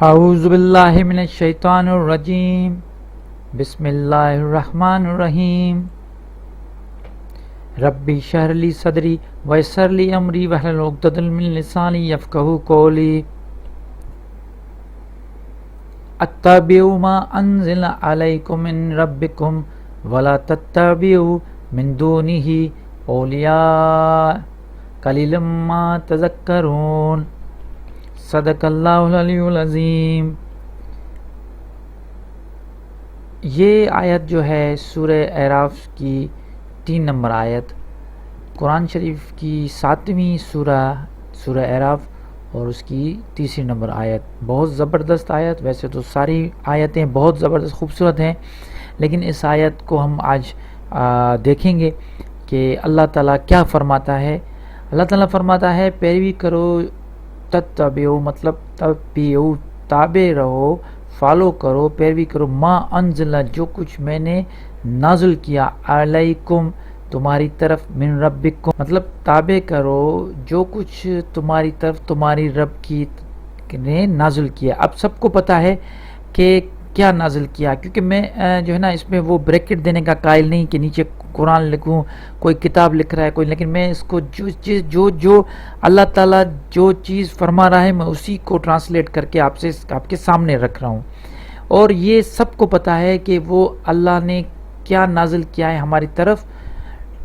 اعوذ باللہ من الشیطان الرجیم بسم اللہ الرحمن الرحیم ربی اشرح لی صدری ویسر لی امری واحلل عقدۃ من لسانی یفقہوا قولی اتبعوا ما انزل علیکم من ربکم ولا تتبعوا من دونہ اولیاء قلیلا ما تذکرون صدق اللہ العلی العظیم۔ یہ آیت جو ہے سورہ اعراف کی 3 نمبر آیت، قرآن شریف کی 7ویں سورہ اعراف اور اس کی 3 نمبر آیت۔ بہت زبردست آیت، ویسے تو ساری آیتیں بہت زبردست خوبصورت ہیں، لیکن اس آیت کو ہم آج دیکھیں گے کہ اللہ تعالیٰ کیا فرماتا ہے۔ اللہ تعالیٰ فرماتا ہے پیروی کرو، تتبعو مطلب تبعو تابع رہو، فالو کرو، پیروی کرو، ما انزل جو کچھ میں نے نازل کیا، علیکم تمہاری طرف، من ربکم مطلب تابع کرو جو کچھ تمہاری طرف تمہاری رب کی نے نازل کیا۔ اب سب کو پتہ ہے کہ کیا نازل کیا، کیونکہ میں جو ہے نا اس میں وہ بریکٹ دینے کا قائل نہیں کہ نیچے قرآن لکھوں، کوئی کتاب لکھ رہا ہے کوئی، لیکن میں اس کو جو اللہ تعالیٰ جو چیز فرما رہا ہے میں اسی کو ٹرانسلیٹ کر کے آپ کے سامنے رکھ رہا ہوں، اور یہ سب کو پتہ ہے کہ وہ اللہ نے کیا نازل کیا ہے ہماری طرف،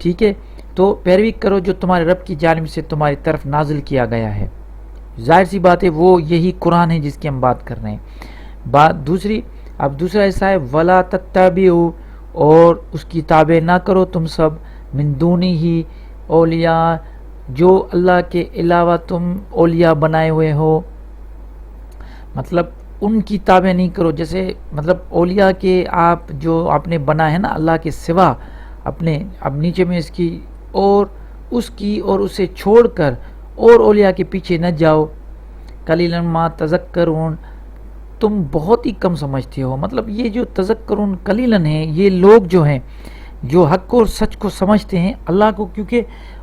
ٹھیک ہے۔ تو پیروی کرو جو تمہارے رب کی جانب سے تمہاری طرف نازل کیا گیا ہے، ظاہر سی بات ہے وہ یہی قرآن ہے جس کی ہم بات کر رہے ہیں۔ بات دوسری، اب دوسرا ایسا ہے ولا تتبعوا، اور اس کی تابع نہ کرو تم سب، من دونہ ہی اولیاء جو اللہ کے علاوہ تم اولیاء بنائے ہوئے ہو، مطلب ان کی تابع نہیں کرو، جیسے مطلب اولیاء کے آپ نے بنا ہے نا اللہ کے سوا اپنے، اب نیچے میں اس کی اور اسے چھوڑ کر اور اولیاء کے پیچھے نہ جاؤ، قلیلا ما تذکرون تم بہت ہی کم سمجھتے ہو۔ مطلب یہ جو تذکرون قلیلاً ہے، یہ لوگ جو ہیں جو حق اور سچ کو سمجھتے ہیں اللہ کو، کیونکہ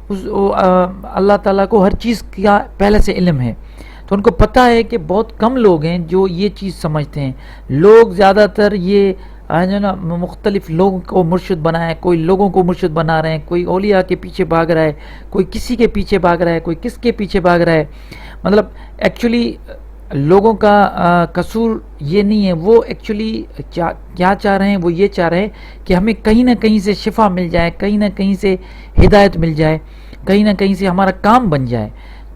اللہ تعالیٰ کو ہر چیز کا پہلے سے علم ہے، تو ان کو پتہ ہے کہ بہت کم لوگ ہیں جو یہ چیز سمجھتے ہیں۔ لوگ زیادہ تر یہ جو نا مختلف لوگوں کو مرشد بنائے، کوئی لوگوں کو مرشد بنا رہے ہیں، کوئی اولیاء کے پیچھے بھاگ رہا ہے، کوئی کسی کے پیچھے بھاگ رہا ہے، کوئی کس کے پیچھے بھاگ رہا ہے۔ مطلب ایکچولی لوگوں کا قصور یہ نہیں ہے، وہ ایکچولی کیا چاہ رہے ہیں، وہ یہ چاہ رہے ہیں کہ ہمیں کہیں نہ کہیں سے شفا مل جائے، کہیں نہ کہیں سے ہدایت مل جائے، کہیں نہ کہیں سے ہمارا کام بن جائے۔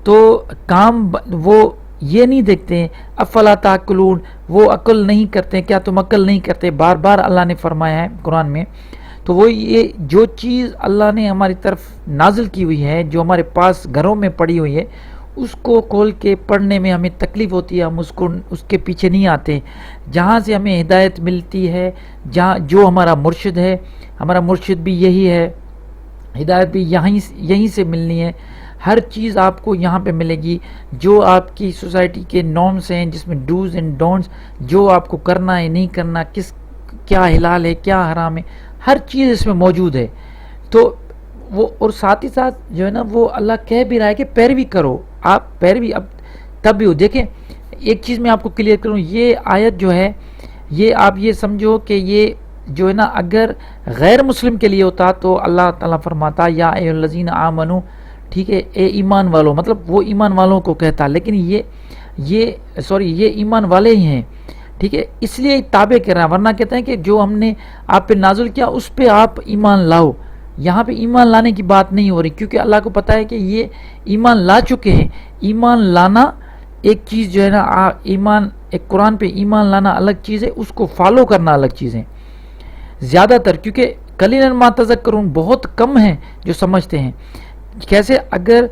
تو کام وہ یہ نہیں دیکھتے ہیں، افلا تعقلون وہ عقل نہیں کرتے، کیا تم عقل نہیں کرتے، بار بار اللہ نے فرمایا ہے قرآن میں۔ تو وہ یہ جو چیز اللہ نے ہماری طرف نازل کی ہوئی ہے، جو ہمارے پاس گھروں میں پڑی ہوئی ہے، اس کو کھول کے پڑھنے میں ہمیں تکلیف ہوتی ہے، ہم اس کے پیچھے نہیں آتے۔ جہاں سے ہمیں ہدایت ملتی ہے، جو ہمارا مرشد ہے، ہمارا مرشد بھی یہی ہے، ہدایت بھی یہیں سے ملنی ہے، ہر چیز آپ کو یہاں پہ ملے گی، جو آپ کی سوسائٹی کے نارمس ہیں جس میں ڈوز اینڈ ڈونٹس، جو آپ کو کرنا ہے نہیں کرنا، کیا حلال ہے کیا حرام ہے، ہر چیز اس میں موجود ہے۔ تو وہ اور ساتھ ہی ساتھ جو ہے نا وہ اللہ کہہ بھی رہا ہے کہ پیروی کرو، آپ پیروی اب تب بھی ہو۔ دیکھیں ایک چیز میں آپ کو کلیئر کروں، یہ آیت جو ہے یہ آپ یہ سمجھو کہ یہ جو ہے نا اگر غیر مسلم کے لیے ہوتا تو اللہ تعالیٰ فرماتا یا ایھا الذین آمنو، ٹھیک ہے، اے ایمان والوں، مطلب وہ ایمان والوں کو کہتا، لیکن یہ ایمان والے ہی ہیں، ٹھیک ہے، اس لیے تابع کر رہا ہے، ورنہ کہتے ہیں کہ جو ہم نے آپ پہ نازل کیا اس پہ آپ ایمان لاؤ۔ یہاں پہ ایمان لانے کی بات نہیں ہو رہی، کیونکہ اللہ کو پتہ ہے کہ یہ ایمان لا چکے ہیں۔ ایمان لانا ایک چیز جو ہے نا، ایمان ایک قرآن پہ ایمان لانا الگ چیز ہے، اس کو فالو کرنا الگ چیز ہے۔ زیادہ تر کیونکہ قلیلا ما تذکرون بہت کم ہیں جو سمجھتے ہیں۔ کیسے اگر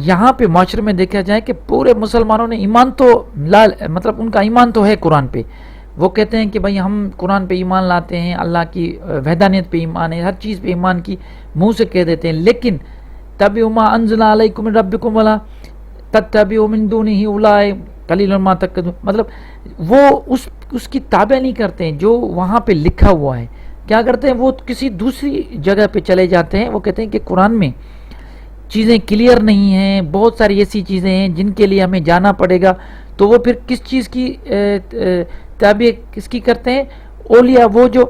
یہاں پہ معاشرے میں دیکھا جائے کہ پورے مسلمانوں نے ایمان تو مطلب ان کا ایمان تو ہے قرآن پہ، وہ کہتے ہیں کہ بھائی ہم قرآن پہ ایمان لاتے ہیں، اللہ کی وحدانیت پہ ایمان ہے، ہر چیز پہ ایمان کی منہ سے کہہ دیتے ہیں، لیکن تبعوا ما انزل علیکم من ربکم ولا تتبعوا من دونہ اولئک قلیلا ما تذکرون، مطلب وہ اس کی تابع نہیں کرتے ہیں جو وہاں پہ لکھا ہوا ہے۔ کیا کرتے ہیں وہ کسی دوسری جگہ پہ چلے جاتے ہیں، وہ کہتے ہیں کہ قرآن میں چیزیں کلیئر نہیں ہیں، بہت ساری ایسی چیزیں ہیں جن کے لیے ہمیں جانا پڑے گا، تو وہ پھر کس چیز کی تابع کس کی کرتے ہیں؟ اولیاء، وہ جو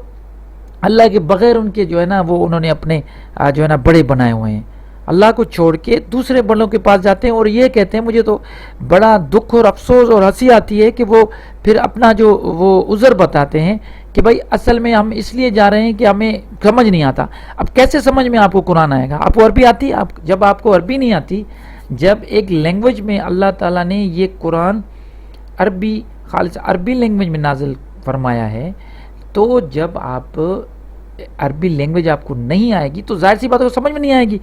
اللہ کے بغیر ان کے جو ہے نا وہ انہوں نے اپنے جو ہے نا بڑے بنائے ہوئے ہیں، اللہ کو چھوڑ کے دوسرے بڑوں کے پاس جاتے ہیں اور یہ کہتے ہیں، مجھے تو بڑا دکھ اور افسوس اور ہنسی آتی ہے کہ وہ پھر اپنا جو وہ عذر بتاتے ہیں کہ بھائی اصل میں ہم اس لیے جا رہے ہیں کہ ہمیں سمجھ نہیں آتا۔ اب کیسے سمجھ میں آپ کو قرآن آئے گا؟ آپ کو عربی آتی ہے؟ جب آپ کو عربی نہیں آتی، جب ایک لینگویج میں اللہ تعالیٰ نے یہ قرآن عربی خالص عربی لینگویج میں نازل فرمایا ہے، تو جب آپ عربی لینگویج آپ کو نہیں آئے گی تو ظاہر سی بات ہے سمجھ میں نہیں آئے گی،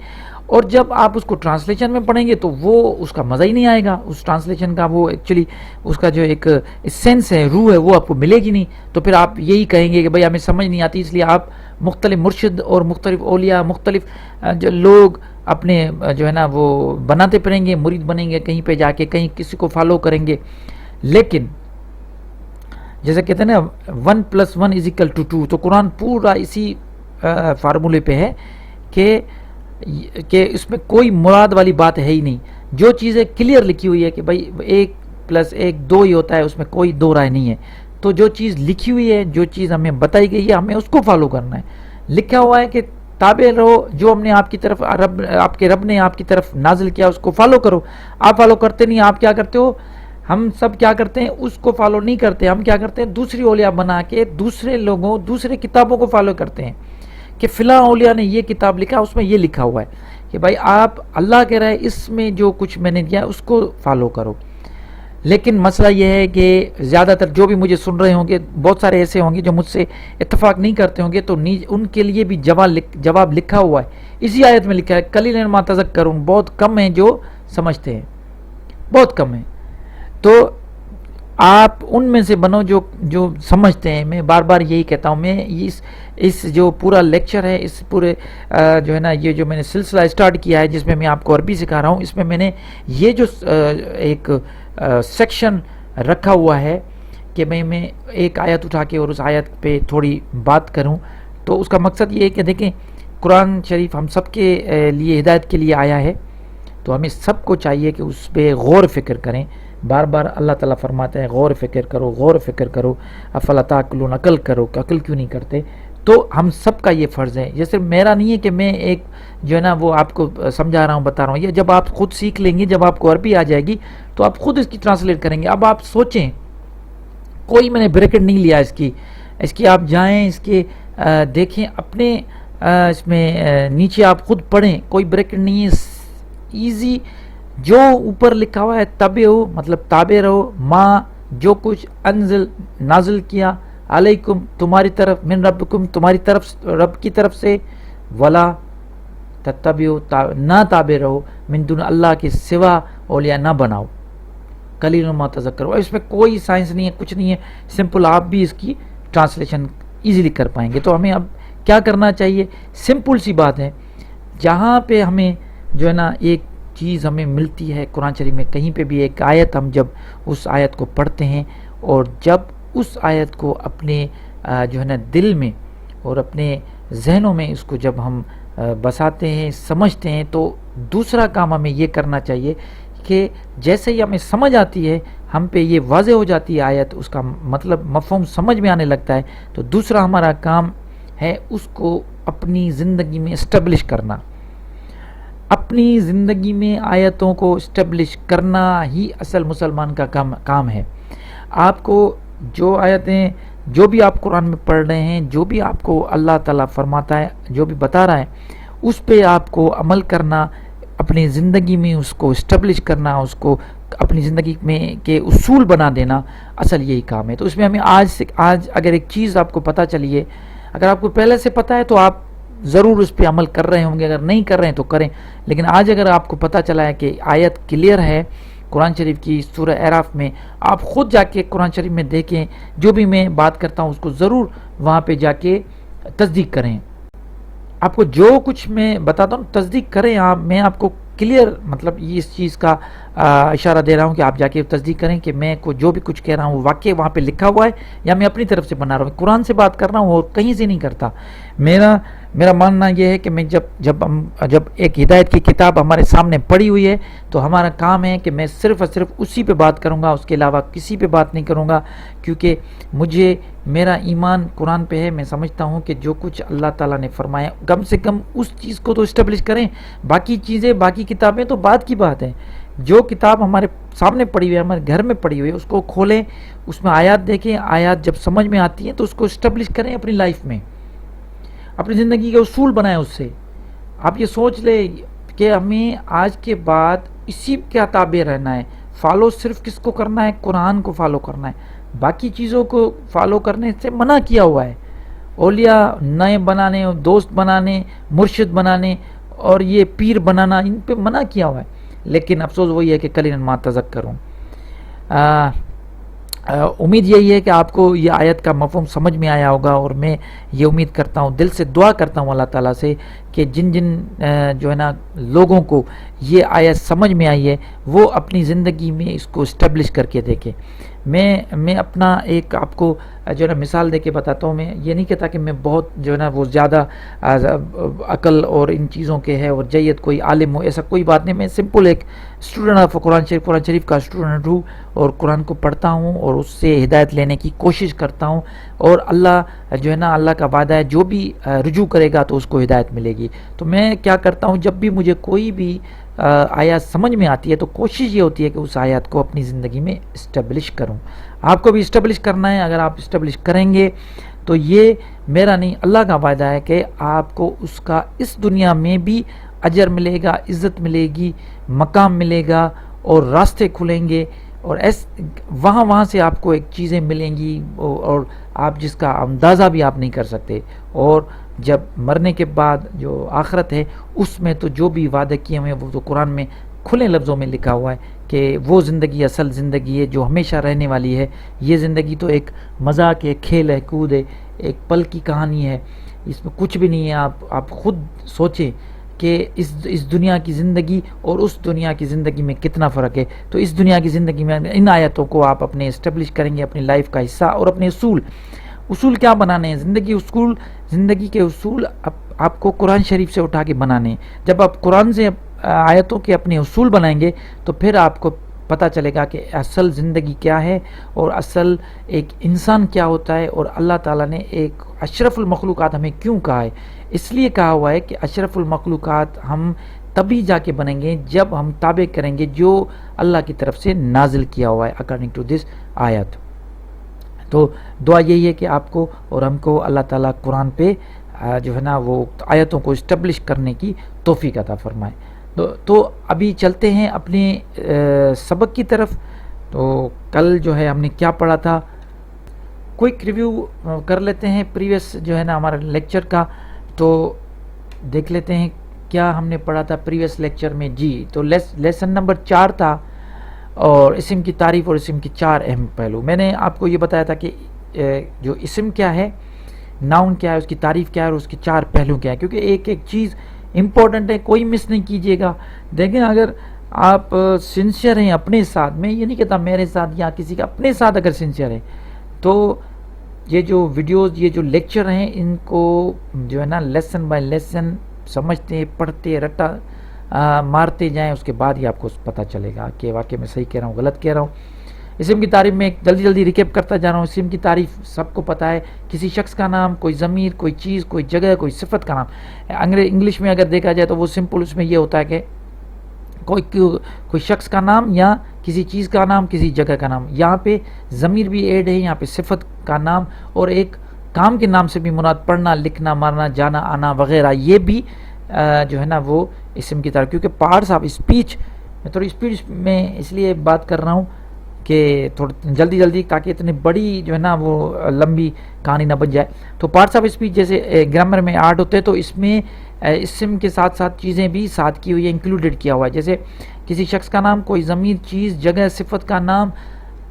اور جب آپ اس کو ٹرانسلیشن میں پڑھیں گے تو وہ اس کا مزہ ہی نہیں آئے گا، اس ٹرانسلیشن کا وہ ایکچولی اس کا جو ایک سینس ہے، روح ہے، وہ آپ کو ملے گی نہیں، تو پھر آپ یہی کہیں گے کہ بھئی ہمیں سمجھ نہیں آتی، اس لیے آپ مختلف مرشد اور مختلف اولیاء، مختلف جو لوگ اپنے جو ہے نا وہ بناتے پھریں گے، مرید بنیں گے، کہیں پہ جا کے کہیں کسی کو فالو کریں گے۔ لیکن جیسے کہتے ہیں نا 1+1=2، تو قرآن پورا اسی فارمولے پہ ہے کہ اس میں کوئی مراد والی بات ہے ہی نہیں، جو چیزیں کلیئر لکھی ہوئی ہے کہ بھائی 1+1=2 ہی ہوتا ہے، اس میں کوئی دو رائے نہیں ہے، تو جو چیز لکھی ہوئی ہے، جو چیز ہمیں بتائی گئی ہے، ہمیں اس کو فالو کرنا ہے۔ لکھا ہوا ہے کہ تابع رہو، جو ہم نے آپ کی طرف آپ کے رب نے آپ کی طرف نازل کیا اس کو فالو کرو۔ آپ فالو کرتے نہیں، آپ کیا کرتے ہو؟ ہم سب کیا کرتے ہیں؟ اس کو فالو نہیں کرتے، ہم کیا کرتے ہیں؟ دوسری اولیاء بنا کے دوسرے لوگوں، دوسرے کتابوں کو فالو کرتے ہیں کہ فلاں اولیاء نے یہ کتاب لکھا، اس میں یہ لکھا ہوا ہے کہ بھائی آپ، اللہ کہہ رہا ہے اس میں جو کچھ میں نے دیا اس کو فالو کرو۔ لیکن مسئلہ یہ ہے کہ زیادہ تر جو بھی مجھے سن رہے ہوں گے، بہت سارے ایسے ہوں گے جو مجھ سے اتفاق نہیں کرتے ہوں گے، تو ان کے لیے بھی جواب لکھا ہوا ہے، اسی آیت میں لکھا ہے قلیلا ما تذکرون، بہت کم ہیں جو سمجھتے ہیں، بہت کم ہیں۔ تو آپ ان میں سے بنو جو سمجھتے ہیں۔ میں بار بار یہی کہتا ہوں، میں اس جو پورا لیکچر ہے، اس پورے جو ہے نا یہ جو میں نے سلسلہ اسٹارٹ کیا ہے جس میں میں آپ کو عربی سکھا رہا ہوں، اس میں میں نے یہ جو ایک سیکشن رکھا ہوا ہے کہ میں ایک آیت اٹھا کے اور اس آیت پہ تھوڑی بات کروں، تو اس کا مقصد یہ ہے کہ دیکھیں قرآن شریف ہم سب کے لیے ہدایت کے لیے آیا ہے، تو ہمیں سب کو چاہیے کہ اس پہ غور فکر کریں۔ بار بار اللہ تعالیٰ فرماتے ہیں غور فکر کرو، غور فکر کرو، افلا تعقلون، عقل کرو، عقل کیوں نہیں کرتے؟ تو ہم سب کا یہ فرض ہے، یہ صرف میرا نہیں ہے کہ میں ایک جو ہے نا وہ آپ کو سمجھا رہا ہوں، بتا رہا ہوں، یہ جب آپ خود سیکھ لیں گے، جب آپ کو عربی آ جائے گی تو آپ خود اس کی ٹرانسلیٹ کریں گے۔ اب آپ سوچیں، کوئی میں نے بریکٹ نہیں لیا اس کی آپ جائیں، اس کے دیکھیں اپنے اس میں نیچے آپ خود پڑھیں، کوئی بریکٹ نہیں ہے، ایزی جو اوپر لکھا ہوا ہے تبعو مطلب تابع رہو، ماں جو کچھ انزل نازل کیا، علیکم تمہاری طرف، من ربکم تمہاری طرف رب کی طرف سے، ولا تتبعو نہ تابع رہو، من دون اللہ کے سوا اولیاء نہ بناؤ، قلیل ما تذکرون۔ اس میں کوئی سائنس نہیں ہے، کچھ نہیں ہے، سمپل آپ بھی اس کی ٹرانسلیشن ایزیلی کر پائیں گے۔ تو ہمیں اب کیا کرنا چاہیے؟ سمپل سی بات ہے، جہاں پہ ہمیں جو ہے نا ایک چیز ہمیں ملتی ہے قرآن شریف میں، کہیں پہ بھی ایک آیت، ہم جب اس آیت کو پڑھتے ہیں اور جب اس آیت کو اپنے جو ہے نا دل میں اور اپنے ذہنوں میں اس کو جب ہم بساتے ہیں، سمجھتے ہیں، تو دوسرا کام ہمیں یہ کرنا چاہیے کہ جیسے ہی ہمیں سمجھ آتی ہے، ہم پہ یہ واضح ہو جاتی ہے آیت، اس کا مطلب مفہوم سمجھ میں آنے لگتا ہے، تو دوسرا ہمارا کام ہے اس کو اپنی زندگی میں اسٹیبلش کرنا۔ اپنی زندگی میں آیتوں کو اسٹیبلش کرنا ہی اصل مسلمان کا کام ہے۔ آپ کو جو آیتیں، جو بھی آپ قرآن میں پڑھ رہے ہیں، جو بھی آپ کو اللہ تعالیٰ فرماتا ہے، جو بھی بتا رہا ہے، اس پہ آپ کو عمل کرنا، اپنی زندگی میں اس کو اسٹیبلش کرنا، اس کو اپنی زندگی میں کے اصول بنا دینا، اصل یہی کام ہے۔ تو اس میں ہمیں آج اگر ایک چیز آپ کو پتہ چلیے، اگر آپ کو پہلے سے پتہ ہے تو آپ ضرور اس پہ عمل کر رہے ہوں گے، اگر نہیں کر رہے ہیں تو کریں، لیکن آج اگر آپ کو پتہ چلا ہے کہ آیت کلیئر ہے قرآن شریف کی سورہ اعراف میں، آپ خود جا کے قرآن شریف میں دیکھیں، جو بھی میں بات کرتا ہوں اس کو ضرور وہاں پہ جا کے تصدیق کریں۔ آپ کو جو کچھ میں بتاتا ہوں تصدیق کریں، میں آپ کو کلیئر مطلب یہ اس چیز کا اشارہ دے رہا ہوں کہ آپ جا کے تصدیق کریں کہ میں کو جو بھی کچھ کہہ رہا ہوں واقعی وہاں پہ لکھا ہوا ہے یا میں اپنی طرف سے بنا رہا ہوں، قرآن سے بات کر رہا ہوں اور کہیں سے نہیں کرتا۔ میرا ماننا یہ ہے کہ میں جب ایک ہدایت کی کتاب ہمارے سامنے پڑی ہوئی ہے تو ہمارا کام ہے کہ میں صرف اور صرف اسی پہ بات کروں گا، اس کے علاوہ کسی پہ بات نہیں کروں گا، کیونکہ میرا ایمان قرآن پہ ہے۔ میں سمجھتا ہوں کہ جو کچھ اللہ تعالیٰ نے فرمایا کم سے کم اس چیز کو تو اسٹیبلش کریں، باقی چیزیں باقی کتابیں تو بعد کی بات ہے۔ جو کتاب ہمارے سامنے پڑی ہوئی ہے، ہمارے گھر میں پڑی ہوئی ہے، اس کو کھولیں، اس میں آیات دیکھیں، آیات جب سمجھ میں آتی ہیں تو اس کو اسٹیبلش کریں اپنی لائف میں، اپنی زندگی کے اصول بنائیں اس سے۔ آپ یہ سوچ لیں کہ ہمیں آج کے بعد اسی کے تابع رہنا ہے، فالو صرف کس کو کرنا ہے؟ قرآن کو فالو کرنا ہے، باقی چیزوں کو فالو کرنے سے منع کیا ہوا ہے۔ اولیاء نئے بنانے، دوست بنانے، مرشد بنانے اور یہ پیر بنانا، ان پہ منع کیا ہوا ہے، لیکن افسوس وہی ہے کہ قلیلا ما تذکرون۔ امید یہی ہے کہ آپ کو یہ آیت کا مفہوم سمجھ میں آیا ہوگا، اور میں یہ امید کرتا ہوں، دل سے دعا کرتا ہوں اللہ تعالیٰ سے کہ جن جو ہے نا لوگوں کو یہ آیت سمجھ میں آئی ہے وہ اپنی زندگی میں اس کو اسٹیبلش کر کے دیکھیں۔ میں اپنا ایک آپ کو جو ہے نا مثال دے کے بتاتا ہوں۔ میں یہ نہیں کہتا کہ میں بہت جو ہے نا وہ زیادہ عقل اور ان چیزوں کے ہے اور جید کوئی عالم ہو، ایسا کوئی بات نہیں۔ میں سمپل ایک اسٹوڈنٹ آف قرآن شریف کا اسٹوڈنٹ ہوں، اور قرآن کو پڑھتا ہوں اور اس سے ہدایت لینے کی کوشش کرتا ہوں، اور اللہ جو ہے نا اللہ کا وعدہ ہے جو بھی رجوع کرے گا تو اس کو ہدایت ملے گی۔ تو میں کیا کرتا ہوں، جب بھی مجھے کوئی بھی آیات سمجھ میں آتی ہے تو کوشش یہ ہوتی ہے کہ اس آیات کو اپنی زندگی میں اسٹیبلش کروں۔ آپ کو بھی اسٹیبلش کرنا ہے، اگر آپ اسٹیبلش کریں گے تو یہ میرا نہیں اللہ کا وعدہ ہے کہ آپ کو اس کا اس دنیا میں بھی اجر ملے گا، عزت ملے گی، مقام ملے گا، اور راستے کھلیں گے، اور وہاں سے آپ کو ایک چیزیں ملیں گی اور آپ جس کا اندازہ بھی آپ نہیں کر سکتے۔ اور جب مرنے کے بعد جو آخرت ہے اس میں تو جو بھی وعدے کیے ہوئے ہیں وہ تو قرآن میں کھلے لفظوں میں لکھا ہوا ہے کہ وہ زندگی اصل زندگی ہے جو ہمیشہ رہنے والی ہے۔ یہ زندگی تو ایک مذاق ہے، کھیل ہے، کود ہے، ایک پل کی کہانی ہے، اس میں کچھ بھی نہیں ہے۔ آپ خود سوچیں کہ اس دنیا کی زندگی اور اس دنیا کی زندگی میں کتنا فرق ہے۔ تو اس دنیا کی زندگی میں ان آیتوں کو آپ اپنے اسٹیبلش کریں گے اپنی لائف کا حصہ، اور اپنے اصول کیا بنانے ہیں؟ زندگی کے اصول آپ کو قرآن شریف سے اٹھا کے بنانے ہیں۔ جب آپ قرآن سے آیتوں کے اپنے اصول بنائیں گے تو پھر آپ کو پتہ چلے گا کہ اصل زندگی کیا ہے، اور اصل ایک انسان کیا ہوتا ہے، اور اللہ تعالیٰ نے ایک اشرف المخلوقات ہمیں کیوں کہا ہے۔ اس لیے کہا ہوا ہے کہ اشرف المخلوقات ہم تبھی جا کے بنیں گے جب ہم تابع کریں گے جو اللہ کی طرف سے نازل کیا ہوا ہے اکارڈنگ ٹو دس آیت۔ تو دعا یہی ہے کہ آپ کو اور ہم کو اللہ تعالیٰ قرآن پہ جو ہے نا وہ آیتوں کو اسٹیبلش کرنے کی توفیق عطا فرمائے۔ تو ابھی چلتے ہیں اپنے سبق کی طرف۔ تو کل جو ہے ہم نے کیا پڑھا تھا، کوئک ریویو کر لیتے ہیں پریویس جو ہے نا ہمارا لیکچر کا، تو دیکھ لیتے ہیں کیا ہم نے پڑھا تھا پریویس لیکچر میں۔ جی تو لیسن نمبر 4 تھا، اور اسم کی تعریف اور اسم کی 4 اہم پہلو۔ میں نے آپ کو یہ بتایا تھا کہ جو اسم کیا ہے، ناؤن کیا ہے، اس کی تعریف کیا ہے، اور اس کے 4 پہلو کیا ہے، کیونکہ ایک چیز امپورٹنٹ ہے، کوئی مس نہیں کیجیے گا۔ دیکھیں اگر آپ سنسیئر ہیں اپنے ساتھ، میں یہ نہیں کہتا میرے ساتھ یا کسی کا، اپنے ساتھ اگر سنسیئر ہیں تو یہ جو ویڈیوز، یہ جو لیکچر ہیں، ان کو جو ہے نا لیسن بائی لیسن سمجھتے، پڑھتے، رٹا مارتے جائیں، اس کے بعد ہی آپ کو پتہ چلے گا کہ واقعی میں صحیح کہہ رہا ہوں غلط کہہ رہا ہوں۔ اسم کی تعریف میں جلدی ریکیپ کرتا جا رہا ہوں۔ اسم کی تعریف سب کو پتہ ہے، کسی شخص کا نام، کوئی ضمیر، کوئی چیز، کوئی جگہ، کوئی صفت کا نام۔ انگلش میں اگر دیکھا جائے تو وہ سمپل اس میں یہ ہوتا ہے کہ کوئی شخص کا نام یا کسی چیز کا نام، کسی جگہ کا نام۔ یہاں پہ ضمیر بھی ایڈ ہے، یہاں پہ صفت کا نام، اور ایک کام کے نام سے بھی مراد پڑھنا، لکھنا، مارنا، جانا، آنا وغیرہ، یہ بھی جو ہے نا وہ اسم کی تعریف۔ کیونکہ پارٹس آف اسپیچ، میں تھوڑی اسپیڈ میں اس لیے بات کر رہا ہوں کہ تھوڑی جلدی تاکہ اتنی بڑی جو ہے نا وہ لمبی کہانی نہ بن جائے۔ تو پارٹس آف اسپیچ جیسے گرامر میں ایڈ ہوتے ہیں، تو اس میں اسم کے ساتھ چیزیں بھی ساتھ کی ہوئی ہے، انکلوڈیڈ کیا ہوا ہے۔ جیسے کسی شخص کا نام، کوئی ضمیر، چیز، جگہ، صفت کا نام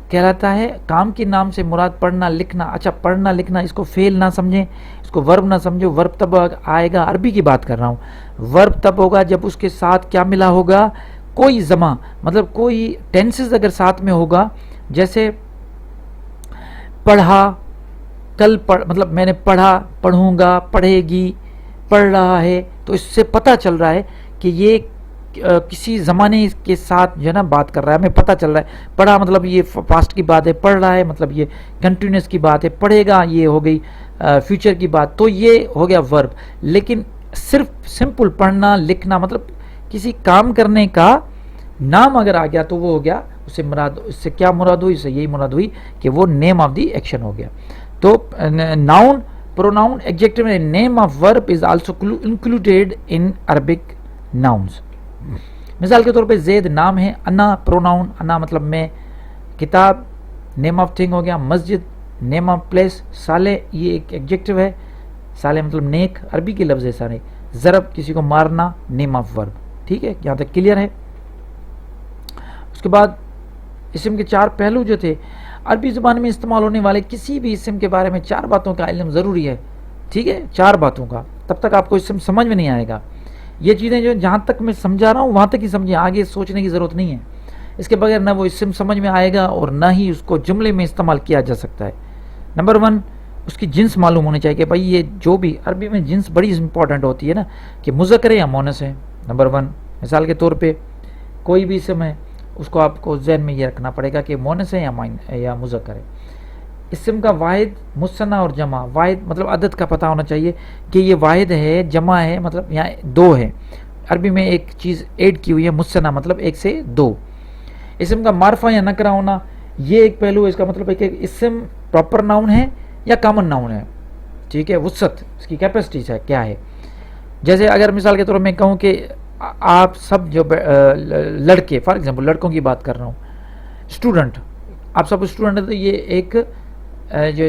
کہلاتا ہے۔ کام کے نام سے مراد پڑھنا، لکھنا۔ اچھا، پڑھنا لکھنا اس کو فعل نہ سمجھیں، اس کو ورب نہ سمجھو۔ ورب تب آئے گا، عربی کی بات کر رہا ہوں، ورب تب ہوگا جب اس کے ساتھ کیا ملا ہوگا، کوئی زماں، مطلب کوئی ٹینسز اگر ساتھ میں ہوگا، جیسے پڑھا، کل مطلب میں نے پڑھا، پڑھوں گا، پڑھے گی، پڑھ رہا ہے تو اس سے پتہ چل رہا ہے کہ یہ کسی زمانے کے ساتھ جو ہے نا بات کر رہا ہے، ہمیں پتہ چل رہا ہے. پڑھا مطلب یہ پاسٹ کی بات ہے، پڑھ رہا ہے مطلب یہ کنٹینیوس کی بات ہے، پڑھے گا یہ ہو گئی فیوچر کی بات. تو یہ ہو گیا ورب. لیکن صرف سمپل پڑھنا لکھنا مطلب کسی کام کرنے کا نام اگر آ گیا تو وہ ہو گیا اس سے کیا مراد ہوئی؟ اس سے یہی مراد ہوئی کہ وہ نیم آف دی ایکشن ہو گیا. تو ناؤن پروناؤن ایڈجیکٹو میں name of verb is also included in Arabic nouns. مثال کے طور پہ زید نام ہے، انا پروناؤن، انا مطلب میں، کتاب نیم آف تھنگ ہو گیا، مسجد نیم آف پلیس، صالح یہ ایک ایڈجیکٹو ہے، صالح مطلب نیک، عربی کے لفظ ہے سارے. ضرب کسی کو مارنا نیم آف ورب. ٹھیک ہے، یہاں تک کلیئر ہے. اس کے بعد اسم کے 4 پہلو جو تھے، عربی زبان میں استعمال ہونے والے کسی بھی اسم کے بارے میں 4 باتوں کا علم ضروری ہے. ٹھیک ہے، 4 باتوں کا، تب تک آپ کو اسم سمجھ میں نہیں آئے گا. یہ چیزیں جو جہاں تک میں سمجھا رہا ہوں وہاں تک ہی سمجھیں، آگے سوچنے کی ضرورت نہیں ہے. اس کے بغیر نہ وہ اسم سمجھ میں آئے گا اور نہ ہی اس کو جملے میں استعمال کیا جا سکتا ہے. نمبر 1 اس کی جنس معلوم ہونی چاہیے کہ بھائی یہ جو بھی عربی میں جنس بڑی امپورٹنٹ ہوتی ہے نا، کہ مذکر ہے یا مونس ہے. نمبر 1 مثال کے طور پہ کوئی بھی اسم ہے اس کو آپ کو ذہن میں یہ رکھنا پڑے گا کہ مونس ہے یا مذکر ہے. اسم کا واحد مثنیٰ اور جمع، واحد مطلب عدد کا پتہ ہونا چاہیے کہ یہ واحد ہے، جمع ہے مطلب یہاں 2 ہے. عربی میں ایک چیز ایڈ کی ہوئی ہے، مثنیٰ مطلب 1 سے 2. اسم کا معرفہ یا نکرہ ہونا یہ ایک پہلو ہے. اس کا مطلب ہے کہ اسم پراپر ناؤن ہے یا کامن ناؤن ہے. ٹھیک ہے، وسعت اس کی کیپیسٹی ہے کیا ہے. جیسے اگر مثال کے طور پر میں کہوں کہ آپ سب جو لڑکے، فار ایگزامپل لڑکوں کی بات کر رہا ہوں، اسٹوڈنٹ، آپ سب اسٹوڈنٹ ہیں، تو یہ ایک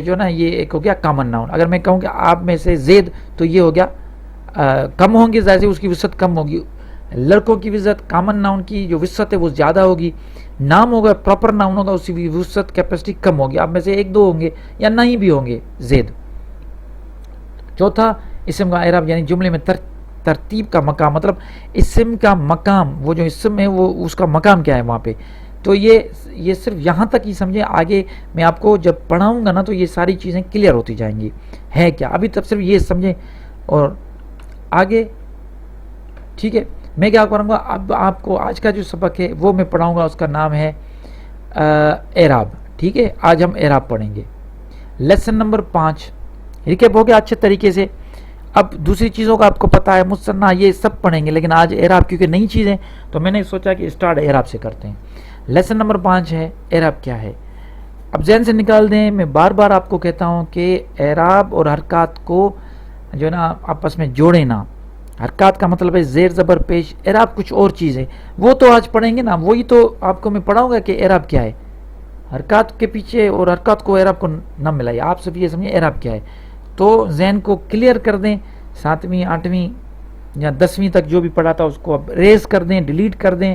جو نا یہ ایک ہو گیا کامن ناؤن. اگر میں کہوں کہ آپ میں سے زید، تو یہ ہو گیا کم ہوں گے، ظاہر سے اس کی وسعت کم ہوگی. لڑکوں کی وسعت کامن ناؤن کی جو وسعت ہے وہ زیادہ ہوگی. نام ہوگا پراپر ناؤن ہوگا، اس کی وسعت کیپیسٹی کم ہوگی. آپ میں سے 1-2 ہوں گے یا نہ ہی بھی ہوں گے زید. چوتھا اسم کا اعراب یعنی جملے میں ترتیب کا مقام، مطلب اسم کا مقام، وہ جو اسم ہے وہ اس کا مقام کیا ہے وہاں پہ. تو یہ صرف یہاں تک ہی سمجھیں، آگے میں آپ کو جب پڑھاؤں گا نا تو یہ ساری چیزیں کلیئر ہوتی جائیں گی. ہے کیا ابھی تک صرف یہ سمجھیں اور آگے. ٹھیک ہے، میں کیا کروں گا، اب آپ کو آج کا جو سبق ہے وہ میں پڑھاؤں گا، اس کا نام ہے اعراب. ٹھیک ہے، آج ہم اعراب پڑھیں گے. لیسن نمبر 5 ریکیپ ہو گیا اچھے طریقے سے. اب دوسری چیزوں کا آپ کو پتا ہے، مثنیٰ یہ سب پڑھیں گے، لیکن آج اعراب کیونکہ نئی چیز ہے تو میں نے سوچا کہ اسٹارٹ اعراب سے کرتے ہیں. لیسن نمبر 5 ہے اعراب کیا ہے. اب ذہن سے نکال دیں، میں بار بار آپ کو کہتا ہوں کہ اعراب اور حرکات کو جو ہے نا آپس میں جوڑیں نا. حرکات کا مطلب ہے زیر زبر پیش، اعراب کچھ اور چیز ہے، وہ تو آج پڑھیں گے نا. وہی تو آپ کو میں پڑھاؤں گا کہ اعراب کیا ہے. حرکات کے پیچھے اور حرکات کو اعراب کو نہ ملائیے، آپ صرف یہ سمجھیں اعراب کیا ہے. تو ذہن کو کلیئر کر دیں، 7ویں 8ویں یا 10ویں تک جو بھی پڑھا تھا اس کو اب ریز کر دیں، ڈیلیٹ کر دیں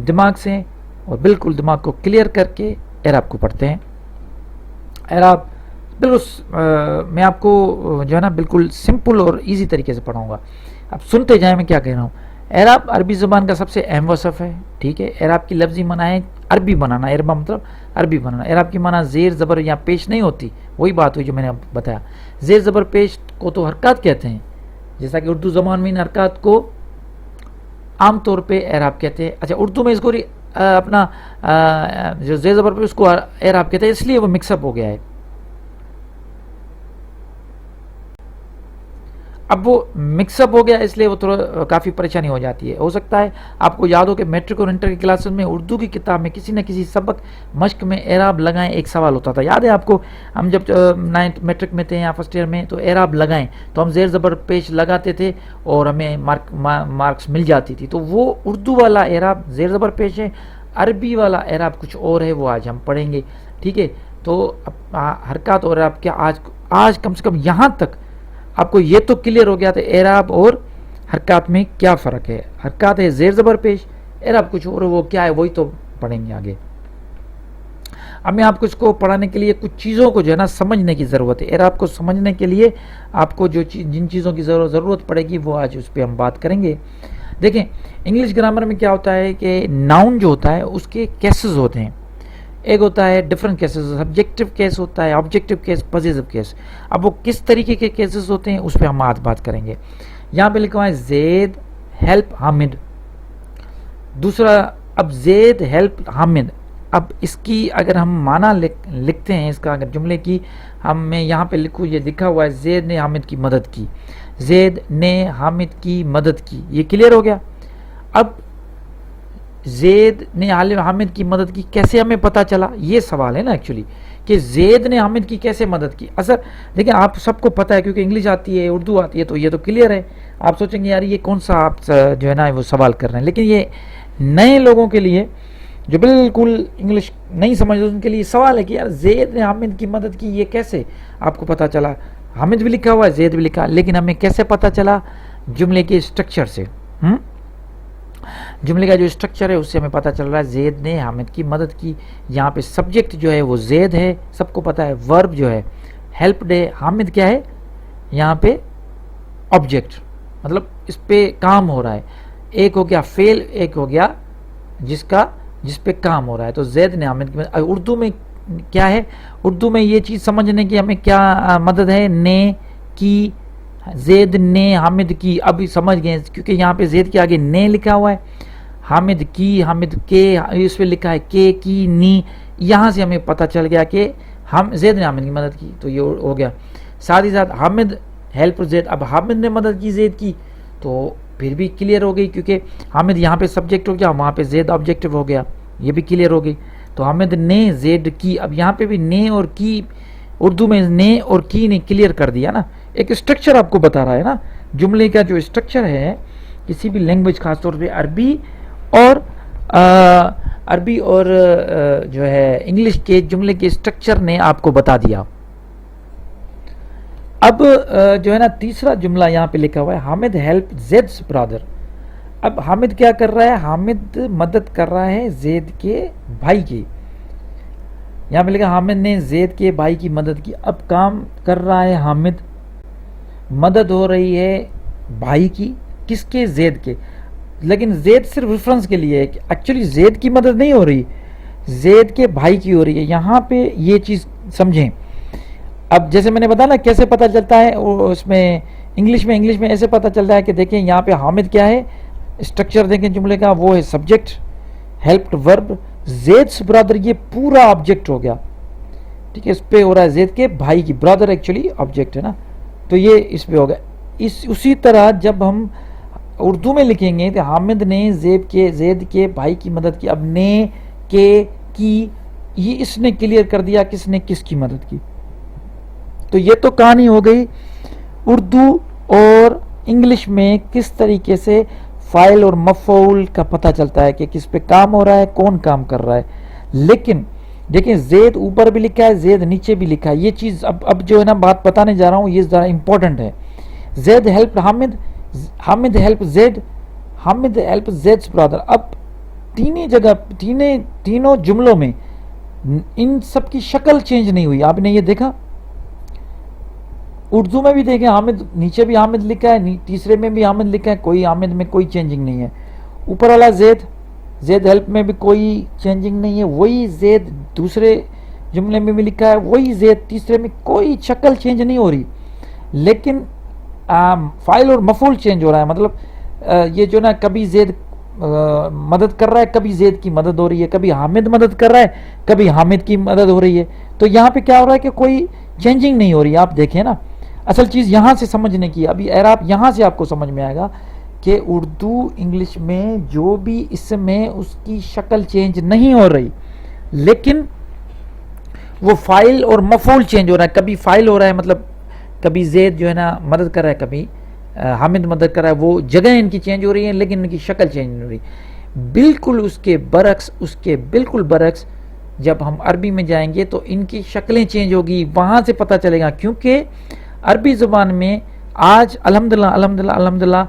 دماغ سے، اور بالکل دماغ کو کلیئر کر کے اعراب کو پڑھتے ہیں. اعراب بالکل میں آپ کو جو ہے نا بالکل سمپل اور ایزی طریقے سے پڑھاؤں گا. اب سنتے جائیں میں کیا کہہ رہا ہوں. اعراب عربی زبان کا سب سے اہم وصف ہے. ٹھیک ہے، اعراب کی لفظی معنی ہے عربی بنانا. اعراب مطلب عربی بنانا. اعراب کی معنی زیر زبر یا پیش نہیں ہوتی، وہی بات ہوئی جو میں نے بتایا. زیر زبر پیش کو تو حرکات کہتے ہیں، جیسا کہ اردو زبان میں ان حرکات کو عام طور پہ اعراب کہتے ہیں. اچھا، اردو میں اس کو اپنا جو زیر زبر پہ اس کو اعراب کہتے ہیں، اس لیے وہ مکس اپ ہو گیا ہے. اب وہ مکس اپ ہو گیا اس لیے وہ تھوڑا کافی پریشانی ہو جاتی ہے. ہو سکتا ہے آپ کو یاد ہو کہ میٹرک اور انٹر کی کلاسز میں اردو کی کتاب میں کسی نہ کسی سبق مشق میں اعراب لگائیں ایک سوال ہوتا تھا. یاد ہے آپ کو، ہم جب 9th میٹرک میں تھے یا فرسٹ ایئر میں تو اعراب لگائیں تو ہم زیر زبر پیش لگاتے تھے اور ہمیں مارکس مل جاتی تھی. تو وہ اردو والا اعراب زیر زبر پیش ہے، عربی والا اعراب کچھ اور ہے، وہ آج ہم پڑھیں گے. ٹھیک ہے، تو حرکات اور اعراب کیا آج کم سے کم یہاں تک آپ کو یہ تو کلیئر ہو گیا تھا اعراب اور حرکات میں کیا فرق ہے. حرکات ہے زیر زبر پیش، اعراب کچھ اور، وہ کیا ہے وہی تو پڑھیں گے آگے. اب میں آپ کو اس کو پڑھانے کے لیے کچھ چیزوں کو جو ہے نا سمجھنے کی ضرورت ہے. اعراب کو سمجھنے کے لیے آپ کو جن چیزوں کی ضرورت پڑے گی وہ آج اس پہ ہم بات کریں گے. دیکھیں، انگلش گرامر میں کیا ہوتا ہے کہ ناؤن جو ہوتا ہے اس کے کیسز ہوتے ہیں. ایک ہوتا ہے ڈفرنٹ کیسز، سبجیکٹو کیس ہوتا ہے، آبجیکٹو کیس، پوزیٹو کیس. اب وہ کس طریقے کے کیسز ہوتے ہیں اس پہ ہم آج بات کریں گے. یہاں پہ لکھا ہوا ہے زید ہیلپ حامد. دوسرا اب زید ہیلپ حامد. اب اس کی اگر ہم معنی لکھتے ہیں اس کا، اگر جملے کی میں یہاں پہ لکھوں، یہ لکھا ہوا ہے زید نے حامد کی مدد کی، زید نے حامد کی مدد کی. یہ کلیئر ہو گیا. اب زید نے حامد کی مدد کی کیسے ہمیں پتہ چلا، یہ سوال ہے نا ایکچولی، کہ زید نے حامد کی کیسے مدد کی. اصل دیکھیں آپ سب کو پتہ ہے کیونکہ انگلش آتی ہے، اردو آتی ہے، تو یہ تو کلیئر ہے. آپ سوچیں گے یار یہ کون سا آپ جو ہے نا وہ سوال کر رہے ہیں، لیکن یہ نئے لوگوں کے لیے جو بالکل انگلش نہیں سمجھتے ان کے لیے سوال ہے کہ یار زید نے حامد کی مدد کی، یہ کیسے آپ کو پتہ چلا. حامد بھی لکھا ہوا ہے، زید بھی لکھا، لیکن ہمیں کیسے پتہ چلا؟ جملے کے اسٹرکچر سے. جملے کا جو اسٹرکچر ہے اس سے ہمیں پتہ چل رہا ہے زید نے حامد کی مدد کی. یہاں پہ سبجیکٹ جو ہے وہ زید ہے، سب کو پتہ ہے. ورب جو ہے ہیلپ ڈے، حامد کیا ہے یہاں پہ؟ آبجیکٹ، مطلب اس پہ کام ہو رہا ہے. ایک ہو گیا فعل، ایک ہو گیا جس پہ کام ہو رہا ہے. تو زید نے حامد کی مدد. اردو میں کیا ہے؟ اردو میں یہ چیز سمجھنے کی ہمیں کیا مدد ہے؟ نے کی، زید نے حامد کی. اب سمجھ گئے کیونکہ یہاں پہ زید کے آگے نے لکھا ہوا ہے، حامد کی، حامد کے، اس پہ لکھا ہے کے کی نی. یہاں سے ہمیں پتہ چل گیا کہ زید نے حامد کی مدد کی، تو یہ ہو گیا. ساتھ ہی ساتھ حامد ہیلپ زید. اب حامد نے مدد کی زید کی تو پھر بھی کلیئر ہو گئی کیونکہ حامد یہاں پہ سبجیکٹ ہو گیا، وہاں پہ زید آبجیکٹو ہو گیا، یہ بھی کلیئر ہو گئی. تو حامد نے زید کی. اب یہاں پہ بھی نے اور کی، اردو میں نے اور کی نے کلیئر کر دیا نا. ایک اسٹرکچر آپ کو بتا رہا ہے نا، جملے کا جو اسٹرکچر ہے کسی بھی لینگویج، خاص طور پہ عربی اور جو ہے انگلش کے جملے کے اسٹرکچر نے آپ کو بتا دیا. اب جو ہے نا تیسرا جملہ یہاں پہ لکھا ہوا ہے حامد ہیلپ زیڈس برادر. اب حامد کیا کر رہا ہے؟ حامد مدد کر رہا ہے زید کے بھائی کی. یہاں پہ لکھا حامد نے زید کے بھائی کی مدد کی. اب کام کر رہا ہے حامد، مدد ہو رہی ہے بھائی کی، کس کے؟ زید کے. لیکن زید صرف ریفرنس کے لیے ہے کہ ایکچولی زید کی مدد نہیں ہو رہی، زید کے بھائی کی ہو رہی ہے. یہاں پہ یہ چیز سمجھیں. اب جیسے میں نے بتایا نا کیسے پتہ چلتا ہے، اس میں انگلش میں ایسے پتہ چلتا ہے کہ دیکھیں یہاں پہ حامد کیا ہے، اسٹرکچر دیکھیں جملے کا، وہ ہے سبجیکٹ، ہیلپڈ ورب، زیڈس برادر یہ پورا آبجیکٹ ہو گیا. ٹھیک ہے، اس پہ ہو رہا ہے زید کے بھائی کی، برادر ایکچولی آبجیکٹ ہے نا، تو یہ اس پہ ہوگا. اسی طرح جب ہم اردو میں لکھیں گے تو حامد نے زید کے بھائی کی مدد کی. اب نے، کے، کی، یہ اس نے کلیئر کر دیا کس نے کس کی مدد کی. تو یہ تو کہانی ہو گئی اردو اور انگلش میں کس طریقے سے فاعل اور مفعول کا پتہ چلتا ہے کہ کس پہ کام ہو رہا ہے، کون کام کر رہا ہے. لیکن دیکھیں زید اوپر بھی لکھا ہے، زید نیچے بھی لکھا ہے. یہ چیز اب جو ہے نا بات بتانے جا رہا ہوں یہ ذرا امپورٹنٹ ہے. زید ہیلپ حامد، حامد ہیلپ زید، حامد ہیلپ زیڈس برادر. اب تینوں جملوں میں ان سب کی شکل چینج نہیں ہوئی. آپ نے یہ دیکھا اردو میں بھی دیکھیں حامد، نیچے بھی حامد لکھا ہے، تیسرے میں بھی حامد لکھا ہے، کوئی حامد میں کوئی چینجنگ نہیں ہے. اوپر والا زید ہیلپ میں بھی کوئی چینجنگ نہیں ہے، وہی زید دوسرے جملے میں بھی لکھا ہے، وہی زید تیسرے میں، کوئی شکل چینج نہیں ہو رہی. لیکن فاعل اور مفعول چینج ہو رہا ہے. مطلب یہ جو نا کبھی زید مدد کر رہا ہے، کبھی زید کی مدد ہو رہی ہے، کبھی حامد مدد کر رہا ہے، کبھی حامد کی مدد ہو رہی ہے. تو یہاں پہ کیا ہو رہا ہے کہ کوئی چینجنگ نہیں ہو رہی. آپ دیکھیں نا اصل چیز یہاں سے سمجھنے کی، ابھی اعراب یہاں سے آپ کو سمجھ میں آئے گا کہ اردو انگلش میں جو بھی اس میں اس کی شکل چینج نہیں ہو رہی، لیکن وہ فاعل اور مفعول چینج ہو رہا ہے. کبھی فاعل ہو رہا ہے، مطلب کبھی زید جو ہے نا مدد کر رہا ہے، کبھی حامد مدد کر رہا ہے. وہ جگہ ان کی چینج ہو رہی ہیں لیکن ان کی شکل چینج نہیں ہو رہی. بالکل اس کے بالکل برعکس جب ہم عربی میں جائیں گے تو ان کی شکلیں چینج ہوگی. وہاں سے پتہ چلے گا کیونکہ عربی زبان میں آج الحمدللہ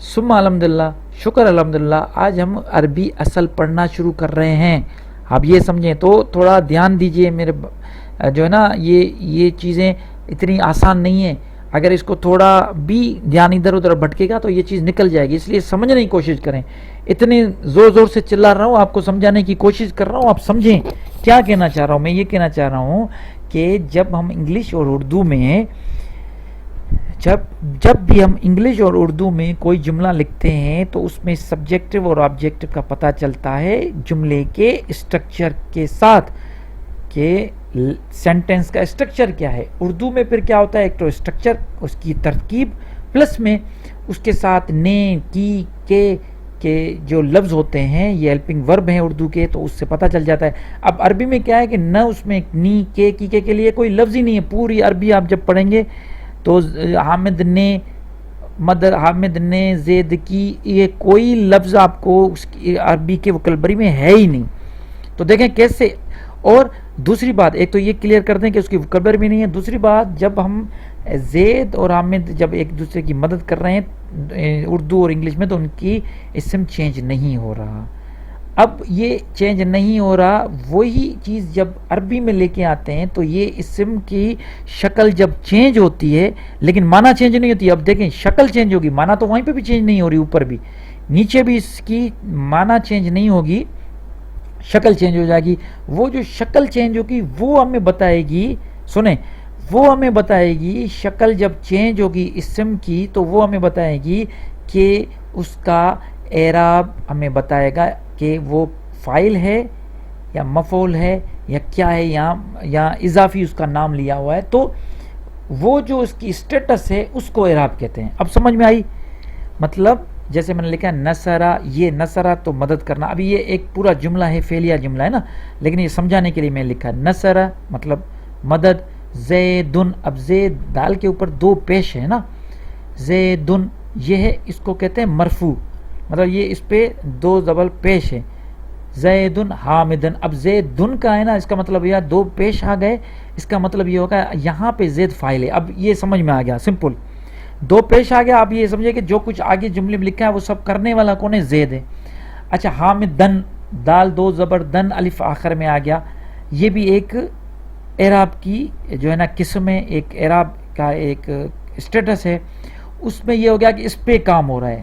ثم الحمدللہ شکر الحمدللہ آج ہم عربی اصل پڑھنا شروع کر رہے ہیں. آپ یہ سمجھیں تو تھوڑا دھیان دیجئے میرے جو ہے نا یہ چیزیں اتنی آسان نہیں ہیں. اگر اس کو تھوڑا بھی دھیان ادھر ادھر بھٹکے گا تو یہ چیز نکل جائے گی. اس لیے سمجھنے کی کوشش کریں. اتنے زور سے چلا رہا ہوں، آپ کو سمجھانے کی کوشش کر رہا ہوں، آپ سمجھیں. کیا کہنا چاہ رہا ہوں میں؟ یہ کہنا چاہ رہا ہوں کہ جب ہم انگلش اور اردو میں جب بھی ہم انگلش اور اردو میں کوئی جملہ لکھتے ہیں تو اس میں سبجیکٹو اور آبجیکٹو کا پتہ چلتا ہے جملے کے اسٹرکچر کے ساتھ، کہ سینٹنس کا اسٹرکچر کیا ہے۔ اردو میں پھر کیا ہوتا ہے، ایک تو اسٹرکچر، اس کی ترکیب، پلس میں اس کے ساتھ نے، کی، کے جو لفظ ہوتے ہیں یہ ہیلپنگ ورب ہیں اردو کے، تو اس سے پتہ چل جاتا ہے۔ اب عربی میں کیا ہے کہ نہ اس میں نی، کی کے لیے کوئی لفظ ہی نہیں ہے۔ پوری عربی آپ جب پڑھیں گے تو حامد نے، حامد نے، زید کی، یہ کوئی لفظ آپ کو اس کی عربی کے وکیبلری میں ہے ہی نہیں۔ تو دیکھیں کیسے۔ اور دوسری بات، ایک تو یہ کلیئر کر دیں کہ اس کی وکیبلری میں نہیں ہے۔ دوسری بات، جب ہم زید اور حامد جب ایک دوسرے کی مدد کر رہے ہیں اردو اور انگلش میں، تو ان کی اسم چینج نہیں ہو رہا۔ اب یہ چینج نہیں ہو رہا، وہی چیز جب عربی میں لے کے آتے ہیں تو یہ اسم کی شکل جب چینج ہوتی ہے لیکن معنی چینج نہیں ہوتی۔ اب دیکھیں شکل چینج ہوگی، معنی تو وہیں پہ بھی چینج نہیں ہو رہی، اوپر بھی نیچے بھی اس کی معنی چینج نہیں ہوگی، شکل چینج ہو جائے گی۔ وہ جو شکل چینج ہوگی وہ ہمیں بتائے گی، سنیں، وہ ہمیں بتائے گی شکل جب چینج ہوگی اسم کی، تو وہ ہمیں بتائے گی کہ اس کا اعراب ہمیں بتائے گا کہ وہ فاعل ہے یا مفعول ہے یا کیا ہے، یا اضافی اس کا نام لیا ہوا ہے۔ تو وہ جو اس کی اسٹیٹس ہے اس کو اعراب کہتے ہیں۔ اب سمجھ میں آئی؟ مطلب جیسے میں نے لکھا نصرہ، یہ نصرہ تو مدد کرنا، ابھی یہ ایک پورا جملہ ہے، فعلیہ جملہ ہے نا، لیکن یہ سمجھانے کے لیے میں نے لکھا نصرہ مطلب مدد۔ زیدن، اب زید دال کے اوپر دو پیش ہے نا، زیدن یہ ہے، اس کو کہتے ہیں مرفوع، مطلب یہ اس پہ دو زبر پیش ہے۔ زیدن حامدن، اب زیدن کا ہے نا، اس کا مطلب یہ دو پیش آ گئے، اس کا مطلب یہ ہوگا یہاں پہ زید فاعل ہے۔ اب یہ سمجھ میں آ گیا، سمپل، دو پیش آ گیا۔ آپ یہ سمجھے کہ جو کچھ آگے جملے میں لکھا ہے وہ سب کرنے والا کون ہے؟ زید ہے۔ اچھا حامدن، دال دو زبر دن، الف آخر میں آ گیا، یہ بھی ایک اعراب کی جو ہے نا قسم ہے، ایک اعراب کا ایک اسٹیٹس ہے۔ اس میں یہ ہو گیا کہ اس پہ کام ہو رہا ہے،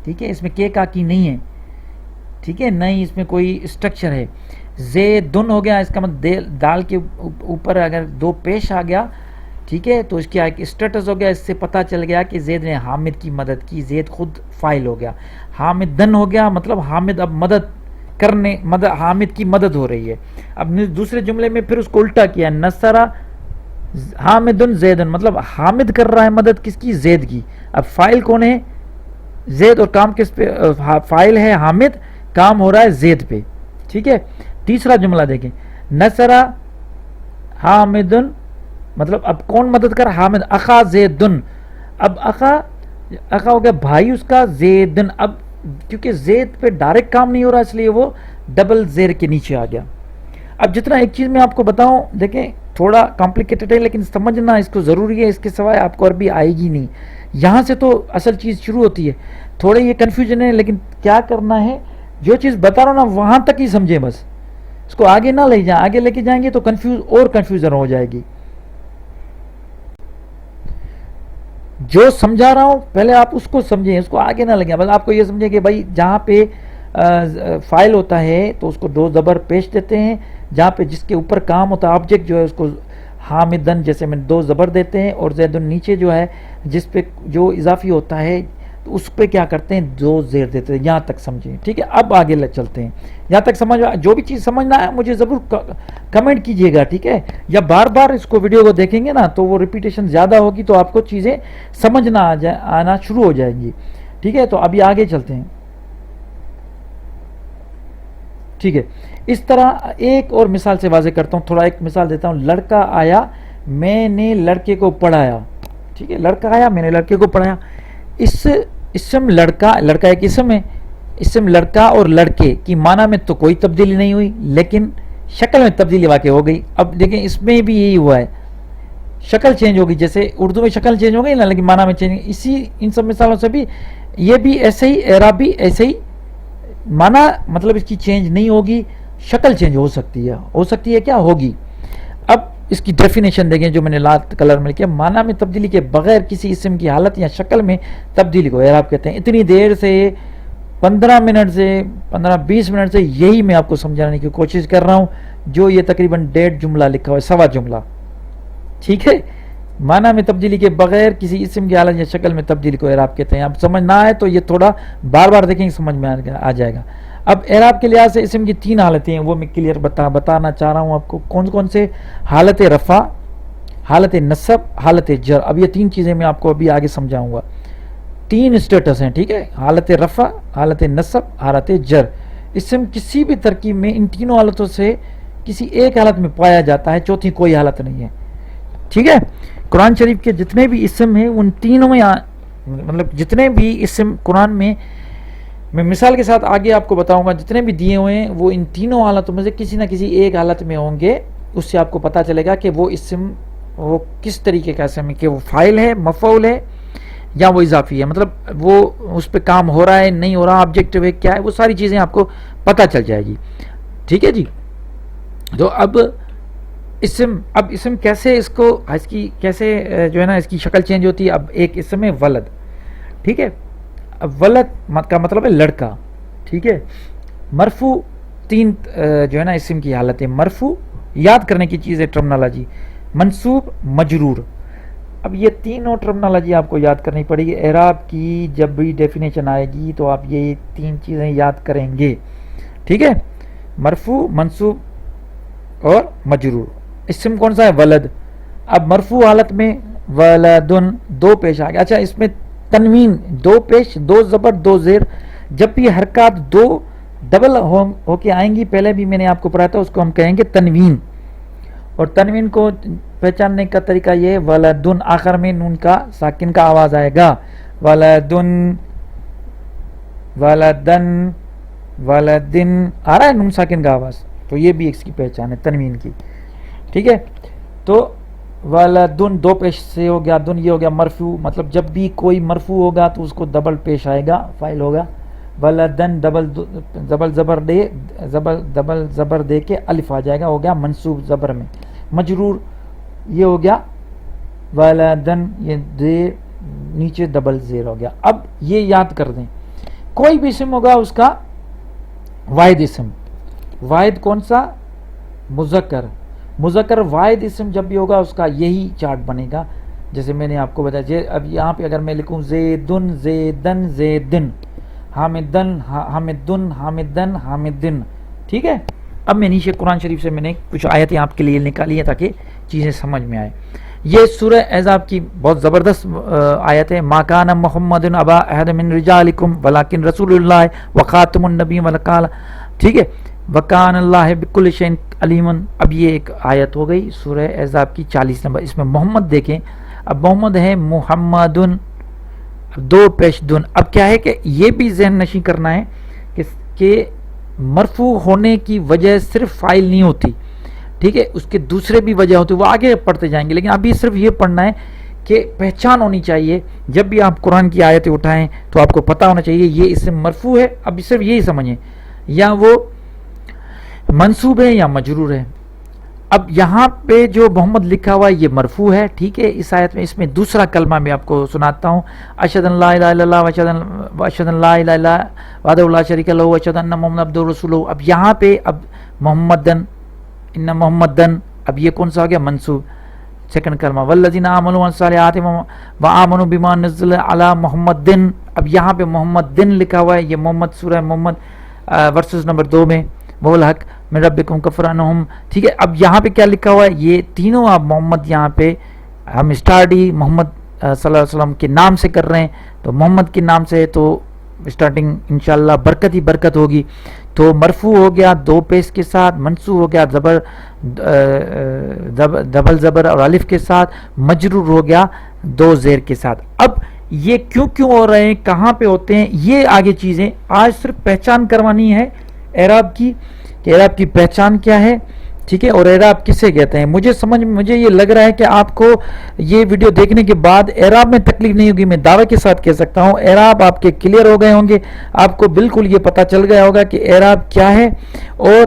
ٹھیک ہے، اس میں کے کا کی نہیں ہے، ٹھیک ہے، نہیں اس میں کوئی اسٹرکچر ہے۔ زیدن ہو گیا، اس کا مطلب دال کے اوپر اگر دو پیش آ گیا، ٹھیک ہے، تو اس کی ایک اسٹیٹس ہو گیا، اس سے پتہ چل گیا کہ زید نے حامد کی مدد کی، زید خود فاعل ہو گیا۔ حامدن ہو گیا، مطلب حامد اب مدد کرنے، حامد کی مدد ہو رہی ہے۔ اب دوسرے جملے میں پھر اس کو الٹا کیا، نصرہ حامدن زیدن، مطلب حامد کر رہا ہے مدد کس کی؟ زید کی۔ اب فاعل کون ہے؟ زید، اور کام کس پہ؟ فاعل ہے حامد، کام ہو رہا ہے زید پہ، ٹھیک ہے۔ تیسرا جملہ دیکھیں، نصرہ حامدن، مطلب اب کون مدد کر؟ حامد، اخا زیدن، اب اخا ہو گیا بھائی اس کا، زیدن، اب کیونکہ زید پہ ڈائریکٹ کام نہیں ہو رہا اس لیے وہ ڈبل زیر کے نیچے آ گیا۔ اب جتنا ایک چیز میں آپ کو بتاؤں، دیکھیں تھوڑا کمپلیکیٹڈ ہے لیکن سمجھنا اس کو ضروری ہے، اس کے سوائے آپ کو عربی آئے گی نہیں۔ یہاں سے تو اصل چیز شروع ہوتی ہے، تھوڑے یہ کنفیوژن ہے لیکن کیا کرنا ہے، جو چیز بتا رہا ہوں نا وہاں تک ہی سمجھیں، بس اس کو آگے نہ لے جائیں، آگے لے کے جائیں گے تو کنفیوژن ہو جائے گی۔ جو سمجھا رہا ہوں پہلے آپ اس کو سمجھیں، اس کو آگے نہ لگیں، بس آپ کو یہ سمجھیں کہ بھائی جہاں پہ فاعل ہوتا ہے تو اس کو دو زبر پیش دیتے ہیں، جہاں پہ جس کے اوپر کام ہوتا ہے آبجیکٹ جو ہے اس کو حامدن جیسے میں دو زبر دیتے ہیں، اور زیدن نیچے جو ہے جس پہ جو اضافی ہوتا ہے تو اس پہ کیا کرتے ہیں؟ دو زیر دیتے ہیں۔ یہاں تک سمجھیں، ٹھیک ہے۔ اب آگے چلتے ہیں، یہاں تک سمجھ، جو بھی چیز سمجھنا ہے مجھے ضرور کمنٹ کیجئے گا، ٹھیک ہے، یا بار بار اس کو ویڈیو کو دیکھیں گے نا تو وہ ریپیٹیشن زیادہ ہوگی تو آپ کو چیزیں سمجھنا آنا شروع ہو جائیں گی، ٹھیک ہے۔ تو ابھی آگے چلتے ہیں، ٹھیک ہے۔ اس طرح ایک اور مثال سے واضح کرتا ہوں، تھوڑا ایک مثال دیتا ہوں۔ لڑکا آیا، میں نے لڑکے کو پڑھایا، ٹھیک ہے، لڑکا آیا، میں نے لڑکے کو پڑھایا۔ اس اسم لڑکا ایک اسم ہے، اسم لڑکا اور لڑکے کی معنی میں تو کوئی تبدیلی نہیں ہوئی لیکن شکل میں تبدیلی واقع ہو گئی۔ اب دیکھیں اس میں بھی یہی ہوا ہے، شکل چینج ہوگی، جیسے اردو میں شکل چینج ہو گئی نا لیکن معنی میں چینج، اسی ان سب مثالوں سے بھی یہ بھی ایسے ہی، اعراب بھی ایسے ہی، معنی مطلب اس کی چینج نہیں ہوگی، شکل چینج ہو سکتی ہے کیا ہوگی۔ اب اس کی ڈیفینیشن دیکھیں جو میں نے لال کلر میں لکھا، معنی میں تبدیلی کے بغیر کسی اسم کی حالت یا شکل میں تبدیلی کو اعراب کہتے ہیں۔ اتنی دیر سے 15 منٹ سے 15-20 منٹ سے یہی میں آپ کو سمجھانے کی کوشش کر رہا ہوں، جو یہ تقریباً 1.5 جملہ لکھا ہوا ہے، سوا جملہ، ٹھیک ہے، معنی میں تبدیلی کے بغیر کسی اسم کی حالت یا شکل میں تبدیلی کو اعراب کہتے ہیں. اب سمجھ نہ آئے تو یہ تھوڑا بار بار دیکھیں گے، سمجھ میں آ جائے گا. اب اعراب کے لحاظ سے اسم کی 3 حالتیں ہیں، وہ میں کلیئر بتانا چاہ رہا ہوں آپ کو. کون سے؟ حالت رفع، حالت نصب، حالت جر. اب یہ 3 چیزیں میں آپ کو ابھی آگے سمجھاؤں گا. 3 اسٹیٹس ہیں، ٹھیک ہے، حالت رفع، حالت نصب، حالت جر. اسم کسی بھی ترکیب میں ان تینوں حالتوں سے کسی ایک حالت میں پایا جاتا ہے، چوتھی کوئی حالت نہیں ہے، ٹھیک ہے. قرآن شریف کے جتنے بھی اسم ہیں ان تینوں میں، مطلب جتنے بھی اسم قرآن میں مثال کے ساتھ آگے آپ کو بتاؤں گا، جتنے بھی دیے ہوئے ہیں وہ ان تینوں حالتوں میں سے کسی نہ کسی ایک حالت میں ہوں گے. اس سے آپ کو پتہ چلے گا کہ وہ اسم وہ کس طریقے کا اسم ہے، کہ وہ فاعل ہے، مفعول ہے، یا وہ اضافی ہے، مطلب وہ اس پہ کام ہو رہا ہے نہیں ہو رہا، آبجیکٹو ہے کیا ہے، وہ ساری چیزیں آپ کو پتہ چل جائے گی، ٹھیک ہے جی. تو اب اسم کیسے اس کی کیسے جو ہے نا اس کی شکل چینج ہوتی ہے. اب ایک اسم ہے ولد، ٹھیک ہے. اب ولد کا مطلب ہے لڑکا، ٹھیک ہے. مرفوع 3 جو ہے نا اسم کی حالت ہے. مرفوع یاد کرنے کی چیز ہے ٹرمنالوجی، منصوب، مجرور. اب یہ تینوں ٹرمنالوجی آپ کو یاد کرنی پڑے گی. اعراب کی جب بھی ڈیفینیشن آئے گی تو آپ یہ 3 چیزیں یاد کریں گے، ٹھیک ہے. مرفوع، منصوب اور مجرور. اسم کون سا ہے؟ ولد. اب مرفوع حالت میں ولدن 2 پیش آ گیا. اچھا، اس میں تنوین 2 پیش، 2 زبر، 2 زیر. جب بھی حرکات 2 ڈبل ہو کے آئیں گی، پہلے بھی میں نے آپ کو پڑھایا تھا، اس کو ہم کہیں گے تنوین. اور تنوین کو پہچاننے کا طریقہ یہ ہے، ولدن آخر میں نون کا ساکن کا آواز آئے گا، ولدن، ولدن، ولدن آ رہا ہے نون ساکن کا آواز. تو یہ بھی اس کی پہچان ہے تنوین کی، ٹھیک ہے. تو ولدن 2 پیش سے ہو گیا، دن یہ ہو گیا مرفوع. مطلب جب بھی کوئی مرفوع ہوگا تو اس کو ڈبل پیش آئے گا، فاعل ہوگا. ولدن ڈبل زبر دے کے الف آ جائے گا، ہو گیا منصوب زبر میں. مجرور یہ ہو گیا ولدن، یہ دے نیچے ڈبل زیر ہو گیا. اب یہ یاد کر دیں، کوئی بھی اسم ہوگا اس کا واحد اسم. واحد کون سا؟ مذکر. مذکر واحد اسم جب بھی ہوگا اس کا یہی چارٹ بنے گا. جیسے میں نے آپ کو بتایا، اب یہاں پہ اگر میں لکھوں زیدن، زیدن، زیدن، حامدن، حامدن، حامدن، حامدن، ٹھیک ہے. اب میں نیچے قرآن شریف سے میں نے کچھ آیتیں آپ کے لیے نکالی ہیں تاکہ چیزیں سمجھ میں آئے. یہ سورہ احزاب کی بہت زبردست آیت ہے. ما کان محمد ابا احد من رجالکم ولکن رسول اللہ وخاتم النبی ولقال، ٹھیک ہے. وکان اللہ بکل شیء علیم. اب یہ ایک آیت ہو گئی سورہ احزاب کی 40 نمبر. اس میں محمد دیکھیں، اب محمد ہے محمدن، 2 پیش دن. اب کیا ہے کہ یہ بھی ذہن نشین کرنا ہے کہ مرفوع ہونے کی وجہ صرف فاعل نہیں ہوتی، ٹھیک ہے، اس کے دوسرے بھی وجہ ہوتی، وہ آگے پڑھتے جائیں گے. لیکن ابھی صرف یہ پڑھنا ہے کہ پہچان ہونی چاہیے. جب بھی آپ قرآن کی آیتیں اٹھائیں تو آپ کو پتہ ہونا چاہیے یہ اسم مرفوع ہے. اب صرف یہی سمجھیں، یا وہ منصوب ہے یا مجرور ہے. اب یہاں پہ جو محمد لکھا ہوا ہے یہ مرفوع ہے، ٹھیک ہے. اس آیت میں اس میں دوسرا کلمہ میں آپ کو سناتا ہوں، اشہد ان لا الہ الا اللہ واشہد ان لا الہ الا وحدہ لا شریک لہ واشہد ان محمد عبدہ ورسولہ. اب یہاں پہ اب محمدن، ان محمدن، اب یہ کون سا ہو گیا؟ منصوب. سیکنڈ کلمہ والذین آمنوا والصالحات وآمنوا بما نزل علی محمدن. اب یہاں پہ محمدن لکھا ہوا ہے، یہ محمد سورہ محمد ورسز نمبر 2 میں، وہ الحق من ربکم کفرانہم، ٹھیک ہے. اب یہاں پہ کیا لکھا ہوا ہے؟ یہ تینوں آپ محمد، یہاں پہ ہم اسٹارٹ ہی محمد صلی اللہ علیہ وسلم کے نام سے کر رہے ہیں، تو محمد کے نام سے تو اسٹارٹنگ انشاءاللہ برکت ہی برکت ہوگی. تو مرفوع ہو گیا 2 پیش کے ساتھ، منصوب ہو گیا ڈبل زبر اور الف کے ساتھ، مجرور ہو گیا 2 زیر کے ساتھ. اب یہ کیوں ہو رہے ہیں، کہاں پہ ہوتے ہیں، یہ آگے چیزیں آج صرف پہچان کروانی ہے اعراب کی، کہ اعراب کی پہچان کیا ہے، ٹھیک ہے، اور اعراب کسے کہتے ہیں. مجھے یہ لگ رہا ہے کہ آپ کو یہ ویڈیو دیکھنے کے بعد اعراب میں تکلیف نہیں ہوگی. میں دعوے کے ساتھ کہہ سکتا ہوں اعراب آپ کے کلیئر ہو گئے ہوں گے. آپ کو بالکل یہ پتہ چل گیا ہوگا کہ اعراب کیا ہے اور